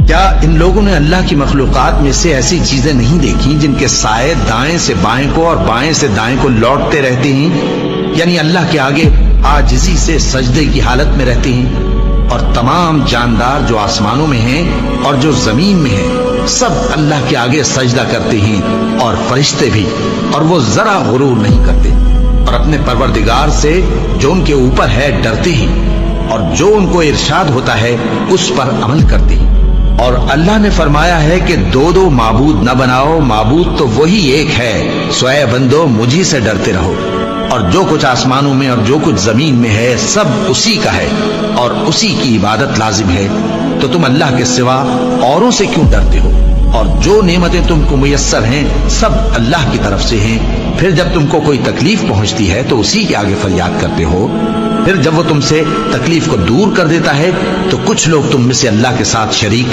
کیا ان لوگوں نے اللہ کی مخلوقات میں سے ایسی چیزیں نہیں دیکھی جن کے سائے دائیں سے بائیں کو اور بائیں سے دائیں کو لوٹتے رہتے ہیں، یعنی اللہ کے آگے عاجزی سے سجدے کی حالت میں رہتے ہیں؟ اور تمام جاندار جو آسمانوں میں ہیں اور جو زمین میں ہیں سب اللہ کے آگے سجدہ کرتے ہیں، اور فرشتے بھی، اور وہ ذرا غرور نہیں کرتے، اور اپنے پروردگار سے جو ان کے اوپر ہے ڈرتے ہیں، اور جو ان کو ارشاد ہوتا ہے اس پر عمل کرتے ہیں۔ اور اللہ نے فرمایا ہے کہ دو دو معبود نہ بناؤ، معبود تو وہی ایک ہے، سو اے بندو مجھی سے ڈرتے رہو۔ اور جو کچھ آسمانوں میں اور جو کچھ زمین میں ہے سب اسی کا ہے، اور اسی کی عبادت لازم ہے، تو تم اللہ کے سوا اوروں سے کیوں ڈرتے ہو؟ اور جو نعمتیں تم کو میسر ہیں سب اللہ کی طرف سے ہیں۔ پھر جب تم کو کوئی تکلیف پہنچتی ہے تو اسی کے آگے فریاد کرتے ہو، پھر جب وہ تم سے تکلیف کو دور کر دیتا ہے تو کچھ لوگ تم میں سے اللہ کے ساتھ شریک کر